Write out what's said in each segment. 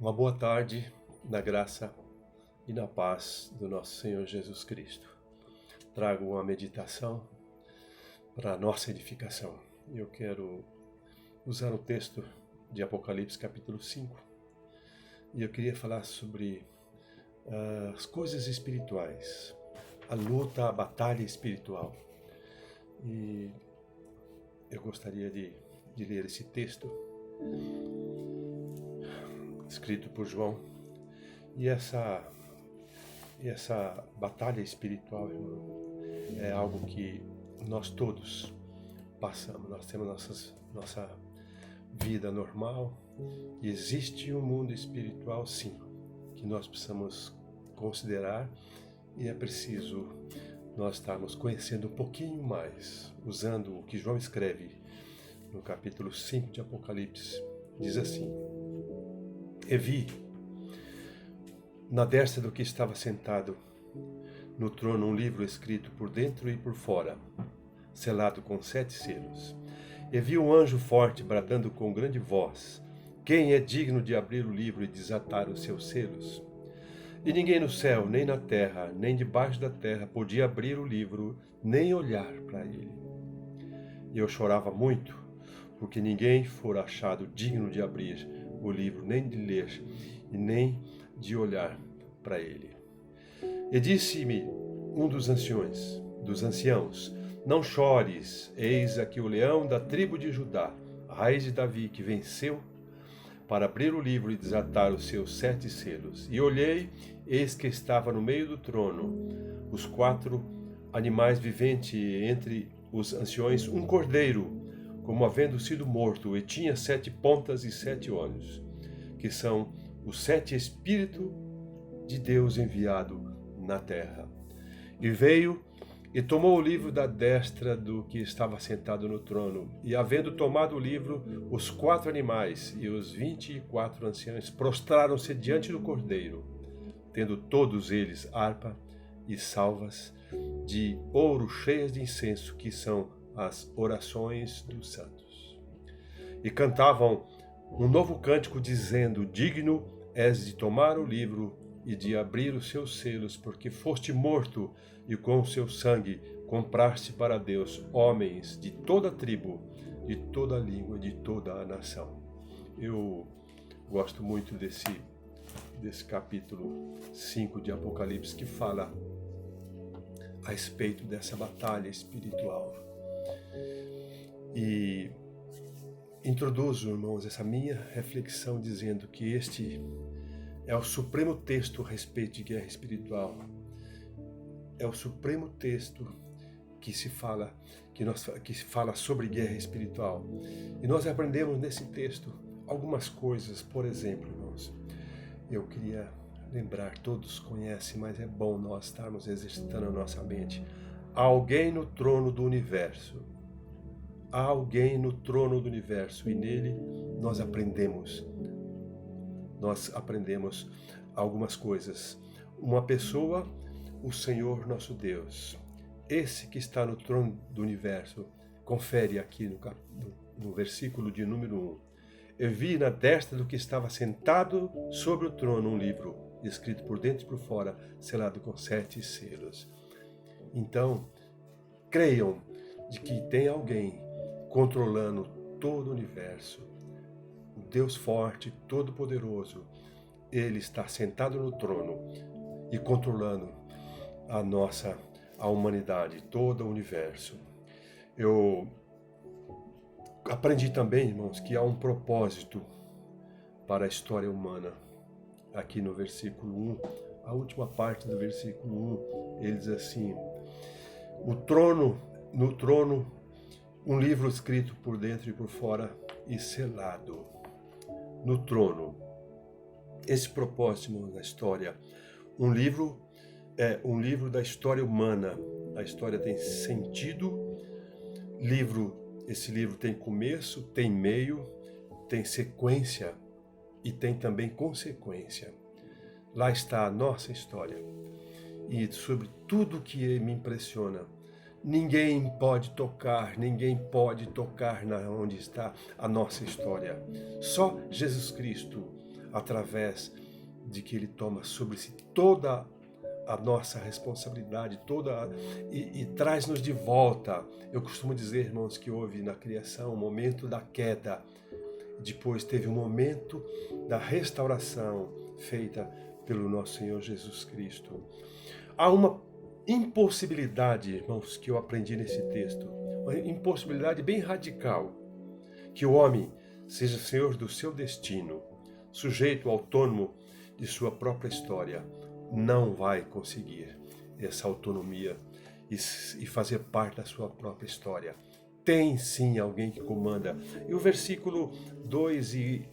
Uma boa tarde na graça e na paz do nosso Senhor Jesus Cristo. Trago uma meditação para a nossa edificação. Eu quero usar o texto de Apocalipse capítulo 5 e eu queria falar sobre as coisas espirituais, a luta, a batalha espiritual. E eu gostaria de ler esse texto escrito por João. E essa batalha espiritual, irmão, é algo que nós todos passamos. Nós temos nossa vida normal e existe um mundo espiritual, sim, que nós precisamos considerar, e é preciso nós estarmos conhecendo um pouquinho mais, usando o que João escreve no capítulo 5 de Apocalipse. Diz assim: E vi, na destra do que estava sentado no trono, um livro escrito por dentro e por fora, selado com 7 selos. E vi um anjo forte bradando com grande voz: Quem é digno de abrir o livro e desatar os seus selos? E ninguém no céu, nem na terra, nem debaixo da terra podia abrir o livro, nem olhar para ele. E eu chorava muito, porque ninguém fora achado digno de abrir o livro, nem de ler, e nem de olhar para ele. E disse-me um dos anciãos, não chores, eis aqui o leão da tribo de Judá, a raiz de Davi, que venceu para abrir o livro e desatar os seus 7 selos. E olhei, eis que estava no meio do trono os 4 animais viventes, e entre os anciões um cordeiro, como havendo sido morto, e tinha 7 pontas e 7 olhos, que são os 7 Espíritos de Deus enviado na terra. E veio e tomou o livro da destra do que estava sentado no trono. E havendo tomado o livro, os 4 animais e os 24 anciãos prostraram-se diante do cordeiro, tendo todos eles harpa e salvas de ouro cheias de incenso, que são as orações dos santos. E cantavam um novo cântico, dizendo: Digno és de tomar o livro e de abrir os seus selos, porque foste morto, e com o seu sangue compraste para Deus homens de toda a tribo, de toda a língua, de toda a nação. Eu gosto muito desse capítulo 5 de Apocalipse, que fala a respeito dessa batalha espiritual. E introduzo, irmãos, essa minha reflexão dizendo que este é o supremo texto a respeito de guerra espiritual. É o supremo texto que fala sobre guerra espiritual. E nós aprendemos nesse texto algumas coisas. Por exemplo, irmãos, eu queria lembrar, todos conhecem, mas é bom nós estarmos exercitando a nossa mente. Há alguém no trono do universo. Há alguém no trono do universo, e nele nós aprendemos algumas coisas. Uma pessoa, o Senhor nosso Deus, esse que está no trono do universo. Confere aqui no versículo de número 1. Eu vi na destra do que estava sentado sobre o trono um livro, escrito por dentro e por fora, selado com 7 selos. Então, creiam de que tem alguém controlando todo o universo. O Deus forte, todo-poderoso, Ele está sentado no trono e controlando a humanidade, todo o universo. Eu aprendi também, irmãos, que há um propósito para a história humana. Aqui no versículo 1, a última parte do versículo 1, ele diz assim: no trono, um livro escrito por dentro e por fora e selado. No trono. Esse propósito, irmãos, na história. Um livro é um livro da história humana. A história tem sentido. Esse livro tem começo, tem meio, tem sequência e tem também consequência. Lá está a nossa história. E sobre tudo que me impressiona, ninguém pode tocar onde está a nossa história. Só Jesus Cristo, através de que Ele toma sobre si toda a nossa responsabilidade, e traz-nos de volta. Eu costumo dizer, irmãos, que houve na criação um momento da queda, depois teve um momento da restauração feita pelo nosso Senhor Jesus Cristo. Há uma impossibilidade, irmãos, que eu aprendi nesse texto, uma impossibilidade bem radical, que o homem seja senhor do seu destino, sujeito autônomo de sua própria história. Não vai conseguir essa autonomia e fazer parte da sua própria história. Tem sim alguém que comanda. E o versículo 2 e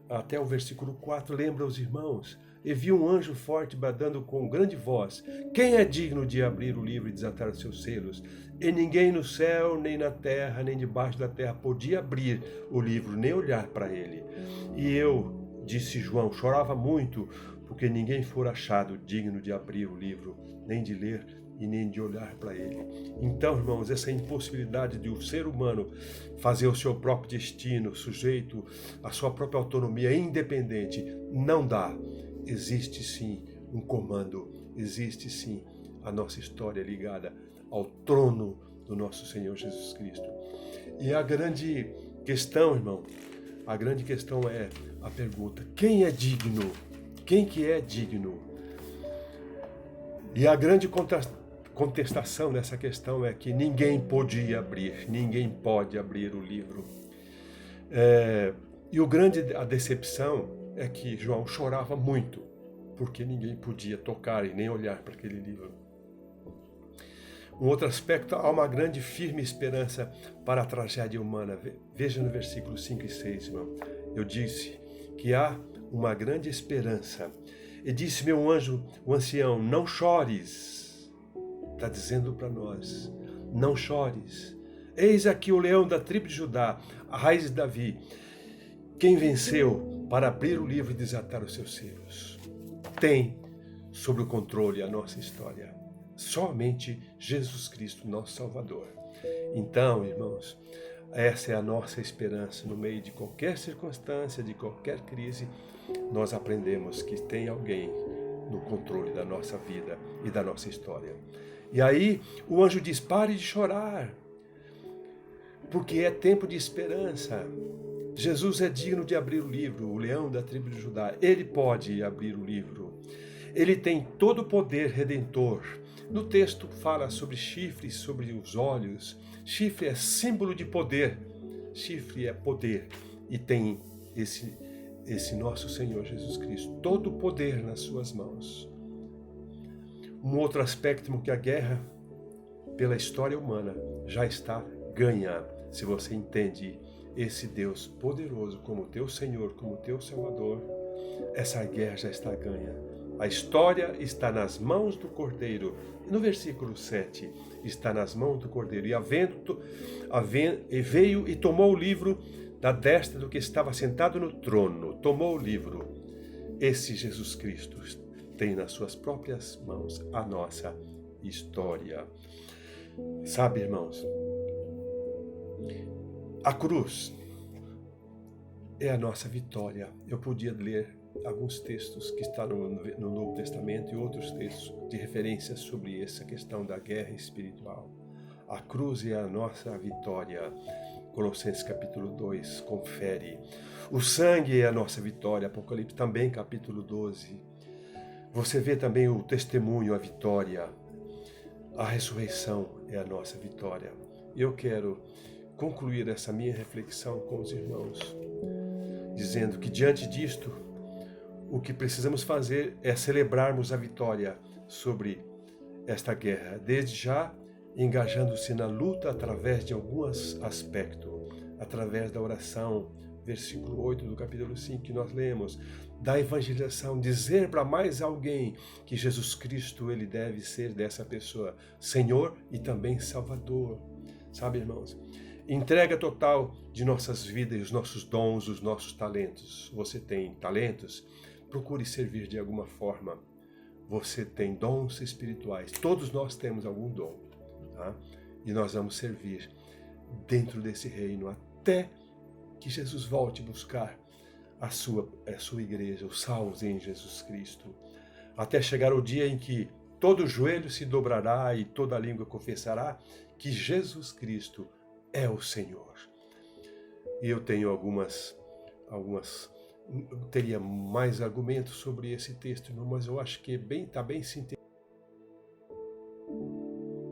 até o versículo 4 lembra os irmãos. E viu um anjo forte bradando com grande voz: quem é digno de abrir o livro e desatar os seus selos? E ninguém no céu, nem na terra, nem debaixo da terra podia abrir o livro, nem olhar para ele. E eu, disse João, chorava muito, porque ninguém fora achado digno de abrir o livro, nem de ler e nem de olhar para ele. Então, irmãos, essa impossibilidade de o ser humano fazer o seu próprio destino, sujeito à sua própria autonomia, independente, não dá. Existe sim um comando, existe sim a nossa história ligada ao trono do nosso Senhor Jesus Cristo. E a grande questão, irmão, a grande questão é a pergunta: quem é digno? Quem que é digno? E a grande contestação nessa questão é que ninguém podia abrir, ninguém pode abrir o livro. E a decepção é que João chorava muito, porque ninguém podia tocar e nem olhar para aquele livro. Um outro aspecto, há uma grande firme esperança para a tragédia humana. Veja no versículo 5 e 6, irmão. Eu disse que há uma grande esperança. E disse-me um anjo, o ancião: não chores. Está dizendo para nós: não chores. Eis aqui o leão da tribo de Judá, a raiz de Davi, quem venceu para abrir o livro e desatar os seus selos. Tem sob o controle a nossa história. Somente Jesus Cristo, nosso Salvador. Então, irmãos, essa é a nossa esperança. No meio de qualquer circunstância, de qualquer crise, nós aprendemos que tem alguém no controle da nossa vida e da nossa história. E aí o anjo diz: pare de chorar, porque é tempo de esperança. Jesus é digno de abrir o livro, o leão da tribo de Judá. Ele pode abrir o livro. Ele tem todo o poder redentor. No texto fala sobre chifres, sobre os olhos. Chifre é símbolo de poder. Chifre é poder. E tem esse nosso Senhor Jesus Cristo, todo o poder nas suas mãos. Um outro aspecto que a guerra pela história humana já está ganha, se você entende esse Deus poderoso como teu Senhor, como teu Salvador. Essa guerra já está ganha. A história está nas mãos do Cordeiro. No versículo 7, está nas mãos do Cordeiro. E veio e tomou o livro da destra do que estava sentado no trono. Tomou o livro. Esse Jesus Cristo tem nas suas próprias mãos a nossa história. Sabe, irmãos, a cruz é a nossa vitória. Eu podia ler alguns textos que estão no Novo Testamento e outros textos de referência sobre essa questão da guerra espiritual. A cruz é a nossa vitória. Colossenses capítulo 2, confere. O sangue é a nossa vitória. Apocalipse também capítulo 12. Você vê também o testemunho, a vitória. A ressurreição é a nossa vitória. Eu quero concluir essa minha reflexão com os irmãos, dizendo que diante disto, o que precisamos fazer é celebrarmos a vitória sobre esta guerra, desde já engajando-se na luta através de alguns aspectos, através da oração, versículo 8 do capítulo 5 que nós lemos, da evangelização, dizer para mais alguém que Jesus Cristo, ele deve ser dessa pessoa, Senhor e também Salvador. Sabe, irmãos? Entrega total de nossas vidas, os nossos dons, os nossos talentos. Você tem talentos? Procure servir de alguma forma. Você tem dons espirituais. Todos nós temos algum dom. Tá? E nós vamos servir dentro desse reino até que Jesus volte buscar a sua igreja, os salvos em Jesus Cristo, até chegar o dia em que todo joelho se dobrará e toda língua confessará que Jesus Cristo é o Senhor. E eu tenho teria mais argumentos sobre esse texto, mas eu acho que está bem sintetizado.